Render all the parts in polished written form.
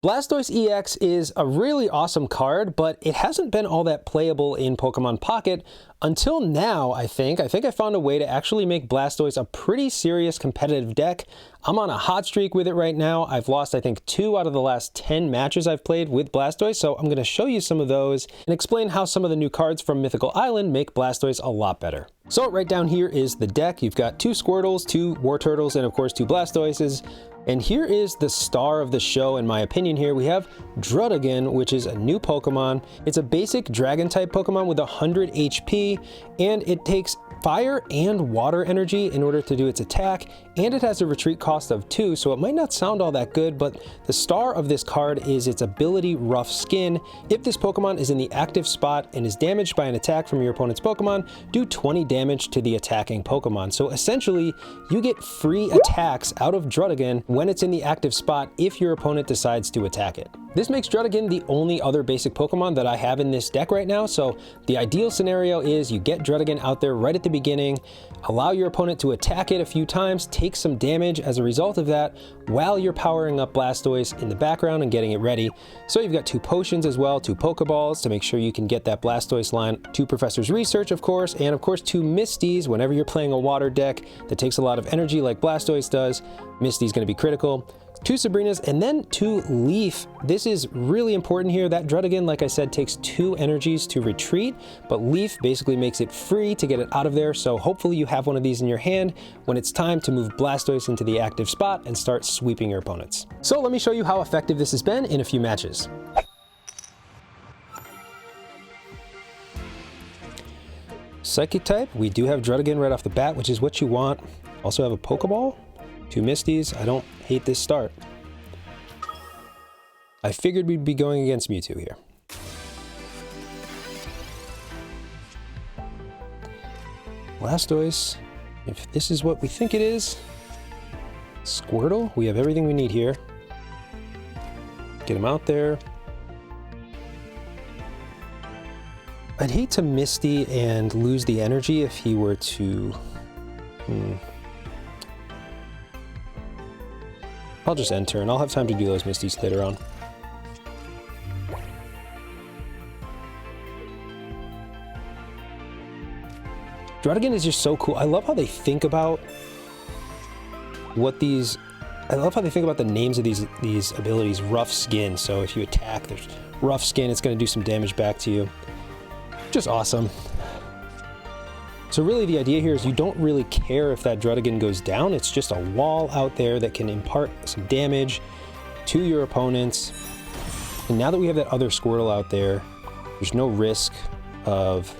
Blastoise EX is a really awesome card, but it hasn't been all that playable in Pokemon Pocket until now, I think. I found a way to actually make Blastoise a pretty serious competitive deck. I'm on a hot streak with it right now. I've lost, I think, 2 out of the last 10 matches I've played with Blastoise, so I'm going to show you some of those and explain how some of the new cards from Mythical Island make Blastoise a lot better. So right down here is the deck. You've got 2 Squirtles, 2 Wartortles, and of course 2 Blastoises. And here is the star of the show, in my opinion here. We have Druddigon, which is a new Pokemon. It's a basic Dragon-type Pokemon with 100 HP, and it takes fire and water energy in order to do its attack, and it has a retreat cost of 2, so it might not sound all that good, but the star of this card is its ability Rough Skin. If this Pokemon is in the active spot and is damaged by an attack from your opponent's Pokemon, do 20 damage to the attacking Pokemon. So essentially, you get free attacks out of Druddigon when it's in the active spot if your opponent decides to attack it. This makes Druddigon the only other basic Pokemon that I have in this deck right now, so the ideal scenario is you get Druddigon out there right at the beginning, allow your opponent to attack it a few times, take some damage as a result of that, while you're powering up Blastoise in the background and getting it ready. So you've got 2 potions as well, 2 Pokeballs to make sure you can get that Blastoise line, 2 Professor's Research, of course, and of course 2 Misties. Whenever you're playing a water deck that takes a lot of energy like Blastoise does, Misty's going to be critical. 2 Sabrinas, and then 2 Leaf. This is really important here. That Druddigon, like I said, takes 2 energies to retreat, but Leaf basically makes it free to get it out of there, so hopefully you have one of these in your hand when it's time to move Blastoise into the active spot and start sweeping your opponents. So let me show you how effective this has been in a few matches. Psychic type, we do have Druddigon right off the bat, which is what you want. Also have a Pokeball. 2 Misties. I don't hate this start. I figured we'd be going against Mewtwo here. Blastoise, if this is what we think it is. Squirtle, we have everything we need here. Get him out there. I'd hate to Misty and lose the energy if he were to... I'll just end turn. I'll have time to do those Misties later on. Druddigon is just so cool. I love how they think about what these... I love how they think about the names of these abilities. Rough Skin. So if you attack, there's Rough Skin. It's going to do some damage back to you. Just awesome. So really the idea here is you don't really care if that Druddigon goes down. It's just a wall out there that can impart some damage to your opponents. And now that we have that other Squirtle out there, there's no risk of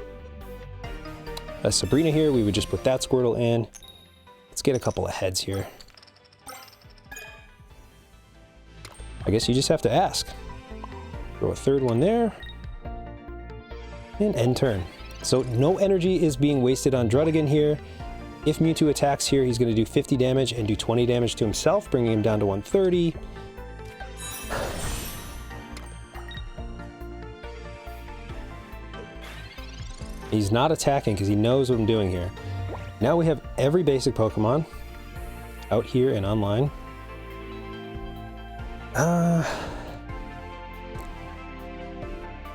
a Sabrina here. We would just put that Squirtle in. Let's get a couple of heads here. I guess you just have to ask. Throw a 3rd one there. And end turn. So no energy is being wasted on Druddigon here. If Mewtwo attacks here, he's going to do 50 damage and do 20 damage to himself, bringing him down to 130. He's not attacking because he knows what I'm doing here. Now we have every basic Pokemon out here and online.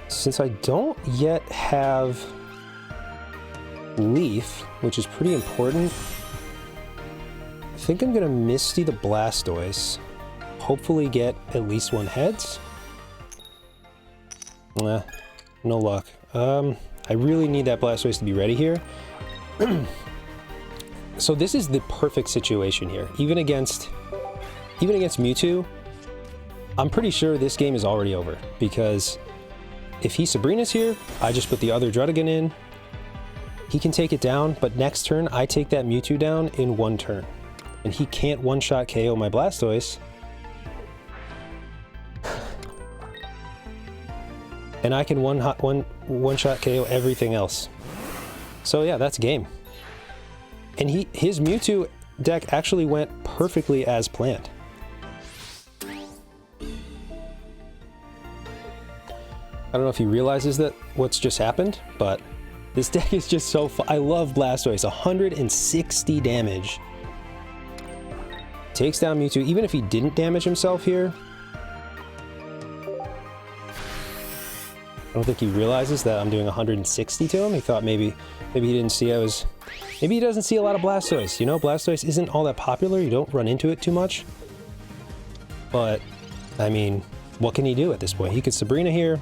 Since I don't yet have Leaf, which is pretty important, I think I'm gonna Misty the Blastoise. Hopefully get at least 1 heads. Nah, no luck. I really need that Blastoise to be ready here. So this is the perfect situation here. Even against Mewtwo, I'm pretty sure this game is already over, because if he Sabrina's here, I just put the other Druddigon in. He can take it down, but next turn, I take that Mewtwo down in 1 turn. And he can't one-shot KO my Blastoise. And I can one-shot KO everything else. So yeah, that's game. And his Mewtwo deck actually went perfectly as planned. I don't know if he realizes that what's just happened, but this deck is just so fun. I love Blastoise. 160 damage. Takes down Mewtwo. Even if he didn't damage himself here, I don't think he realizes that I'm doing 160 to him. He thought maybe he didn't see maybe he doesn't see a lot of Blastoise. You know, Blastoise isn't all that popular. You don't run into it too much. But, I mean, what can he do at this point? He could Sabrina here.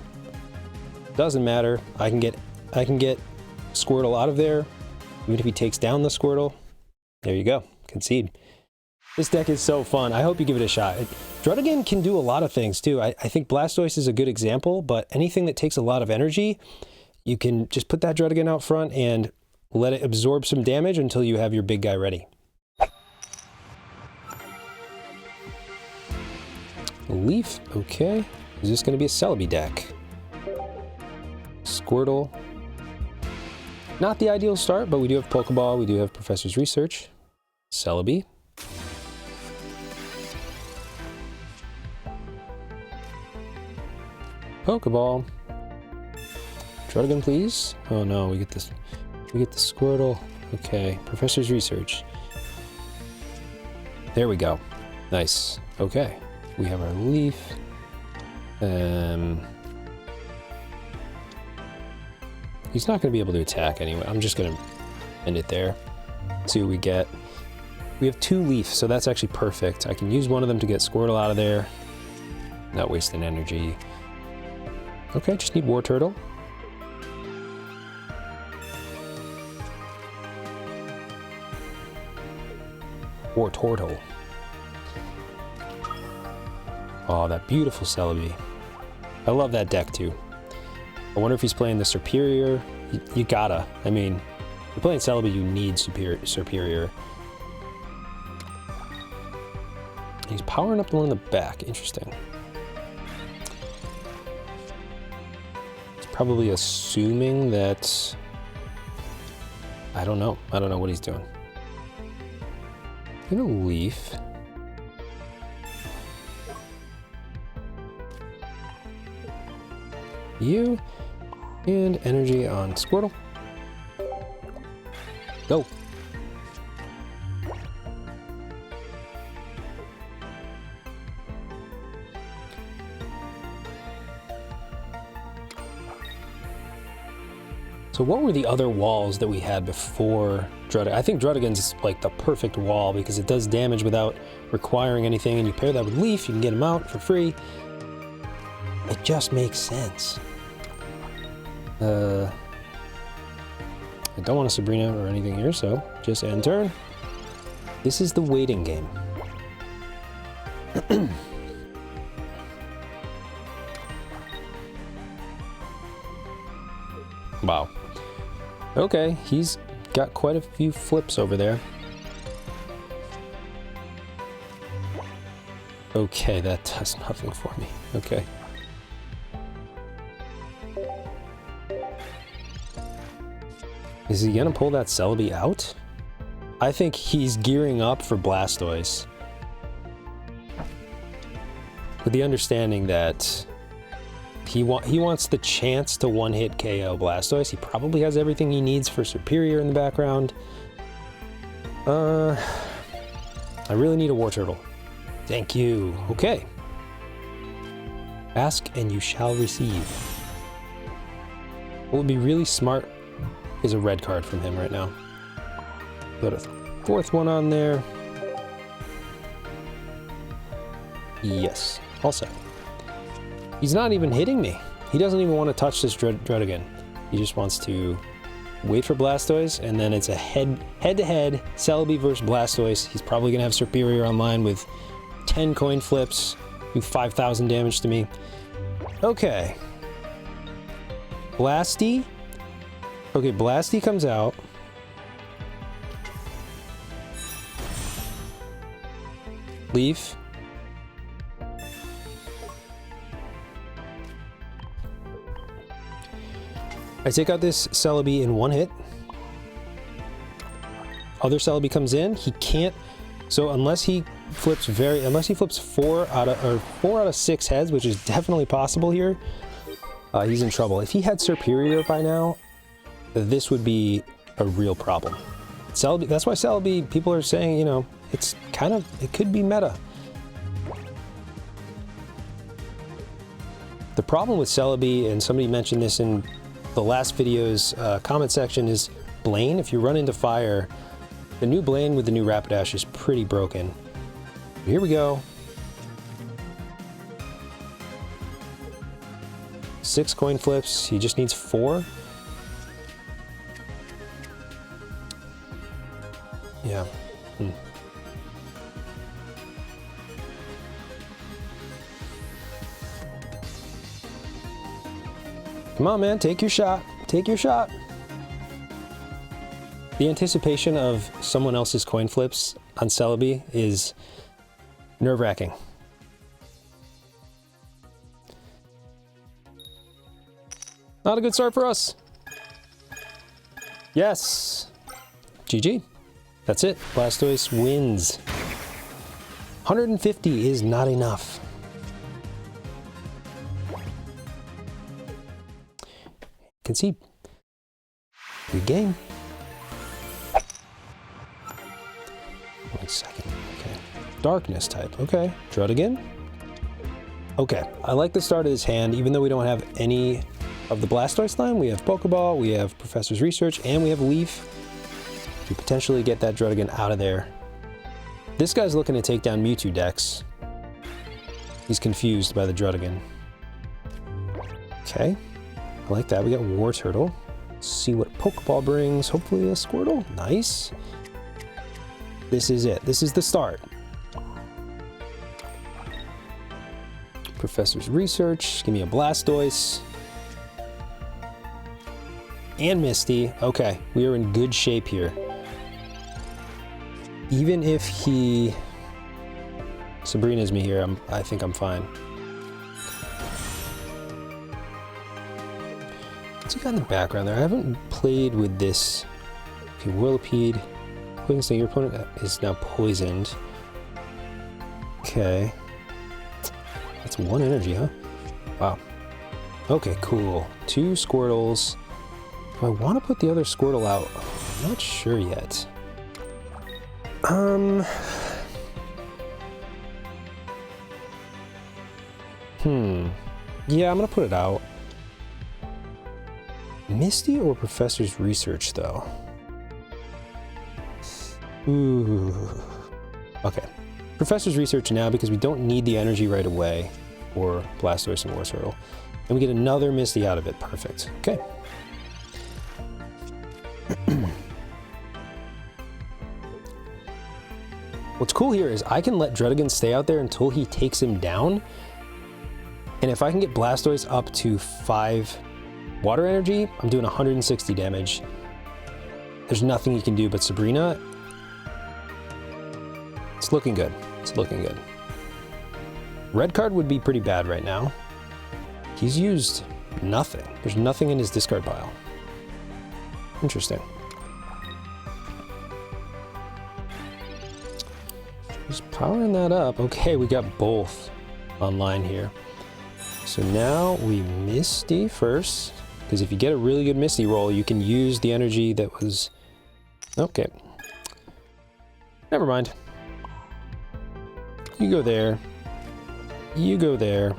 Doesn't matter. I can get Squirtle out of there. Even if he takes down the Squirtle. There you go. Concede. This deck is so fun. I hope you give it a shot. Druddigon can do a lot of things too. I think Blastoise is a good example, but anything that takes a lot of energy, you can just put that Druddigon out front and let it absorb some damage until you have your big guy ready. Leaf, okay. Is this going to be a Celebi deck? Squirtle. Not the ideal start, but we do have Pokeball, we do have Professor's Research. Celebi. Pokeball. Druddigon, please. Oh no, we get this. We get the Squirtle. Okay, Professor's Research. There we go. Nice. Okay, we have our Leaf. He's not going to be able to attack anyway. I'm just going to end it there. See what we get. We have 2 Leaf, so that's actually perfect. I can use one of them to get Squirtle out of there. Not wasting energy. Okay, just need War Turtle. War Turtle. Oh, that beautiful Celebi. I love that deck too. I wonder if he's playing the Superior. You gotta. I mean, if you're playing Celebi, you need Superior. He's powering up the one in the back. Interesting. He's probably assuming that... I don't know. I don't know what he's doing. I'm gonna Leaf. You. And energy on Squirtle. Go. So what were the other walls that we had before Druddigon? I think Druddigon's like the perfect wall because it does damage without requiring anything, and you pair that with Leaf, you can get him out for free. It just makes sense. I don't want a Sabrina or anything here, so just end turn. This is the waiting game. Wow. Okay, he's got quite a few flips over there. Okay, that does nothing for me. Okay. Is he gonna pull that Celebi out? I think he's gearing up for Blastoise. With the understanding that he wants the chance to one-hit KO Blastoise. He probably has everything he needs for Superior in the background. I really need a War Turtle. Thank you. Okay. Ask and you shall receive. What would be really smart is a red card from him right now. Put a 4th one on there. Yes. All set. He's not even hitting me. He doesn't even want to touch this Druddigon. He just wants to wait for Blastoise, and then it's a head-to-head Celebi versus Blastoise. He's probably going to have Superior online with 10 coin flips, do 5,000 damage to me. Okay. Blasty. Okay, Blasty comes out. Leaf. I take out this Celebi in 1 hit. Other Celebi comes in. He can't. So unless he flips 4 out of 6 heads, which is definitely possible here, he's in trouble. If he had Superior by now, this would be a real problem. Celebi, that's why Celebi, people are saying, you know, it could be meta. The problem with Celebi, and somebody mentioned this in the last video's comment section, is Blaine. If you run into fire, the new Blaine with the new Rapidash is pretty broken. Here we go. 6 coin flips. He just needs 4. Yeah. Come on, man. Take your shot. Take your shot. The anticipation of someone else's coin flips on Celebi is nerve-wracking. Not a good start for us. Yes. GG. That's it. Blastoise wins. 150 is not enough. You can see. Good game. 1 second. Okay. Darkness type. Okay. Druddigon. Okay. I like the start of this hand, even though we don't have any of the Blastoise line. We have Pokeball, we have Professor's Research, and we have Leaf to potentially get that Druddigon out of there. This guy's looking to take down Mewtwo decks. He's confused by the Druddigon. Okay, I like that. We got War Turtle. Let's see what Pokeball brings. Hopefully a Squirtle. Nice. This is it. This is the start. Professor's Research. Give me a Blastoise. And Misty. Okay, we are in good shape here. Even if he Sabrina's me here, I think I'm fine. What's he got in the background there? I haven't played with this. Okay, Whirlipede. Poison Sting. Your opponent is now poisoned. Okay. That's 1 energy, huh? Wow. Okay, cool. 2 Squirtles. Do I want to put the other Squirtle out? I'm not sure yet. Yeah, I'm gonna put it out. Misty or Professor's Research, though? Ooh. Okay. Professor's Research now, because we don't need the energy right away for Blastoise and War Turtle. And we get another Misty out of it. Perfect. Okay. What's cool here is I can let Druddigon stay out there until he takes him down. And if I can get Blastoise up to 5 water energy, I'm doing 160 damage. There's nothing he can do, but Sabrina, it's looking good. It's looking good. Red card would be pretty bad right now. He's used nothing. There's nothing in his discard pile. Interesting. Just powering that up. Okay, we got both online here. So now we Misty first, because if you get a really good Misty roll, you can use the energy that was... Okay. Never mind. You go there. You go there.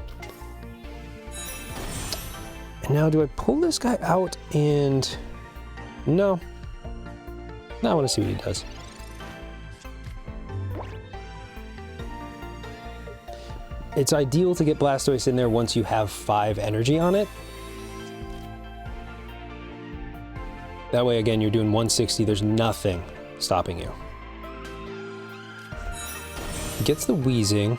And now do I pull this guy out and... No. Now I want to see what he does. It's ideal to get Blastoise in there once you have 5 energy on it. That way, again, you're doing 160. There's nothing stopping you. Gets the Wheezing.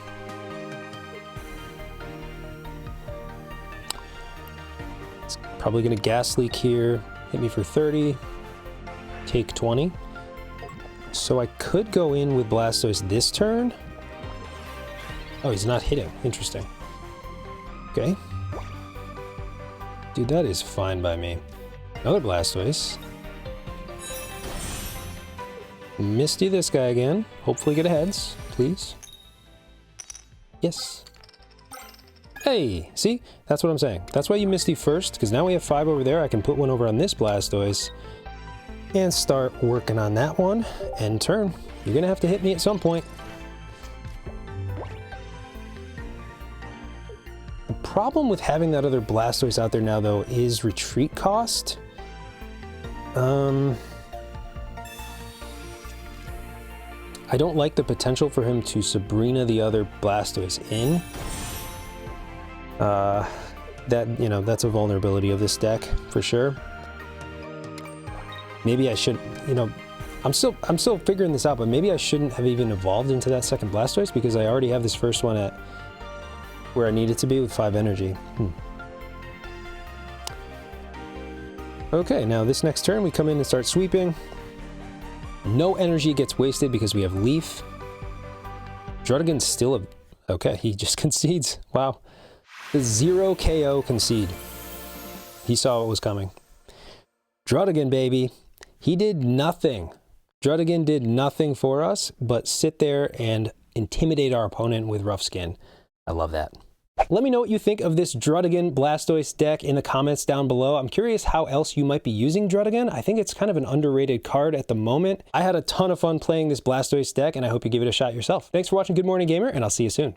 It's probably going to Gas Leak here. Hit me for 30. Take 20. So I could go in with Blastoise this turn. Oh, he's not hitting. Interesting. Okay. Dude, that is fine by me. Another Blastoise. Misty this guy again. Hopefully get a heads, please. Yes. Hey, see? That's what I'm saying. That's why you Misty first, because now we have 5 over there. I can put 1 over on this Blastoise and start working on that one. End turn. You're going to have to hit me at some point. problem with having that other Blastoise out there now, though, is retreat cost. I don't like the potential for him to Sabrina the other Blastoise in. That, you know, that's a vulnerability of this deck for sure. Maybe I should, you know, I'm still figuring this out, but maybe I shouldn't have even evolved into that second Blastoise because I already have this first one at where I need it to be with 5 energy. Okay, now this next turn we come in and start sweeping. No energy gets wasted because we have Leaf. Druddigon's still a... Okay, he just concedes. Wow. The 0 KO concede. He saw what was coming. Druddigon, baby. He did nothing. Druddigon did nothing for us, but sit there and intimidate our opponent with Rough Skin. I love that. Let me know what you think of this Druddigon Blastoise deck in the comments down below. I'm curious how else you might be using Druddigon. I think it's kind of an underrated card at the moment. I had a ton of fun playing this Blastoise deck, and I hope you give it a shot yourself. Thanks for watching Good Morning Gamer, and I'll see you soon.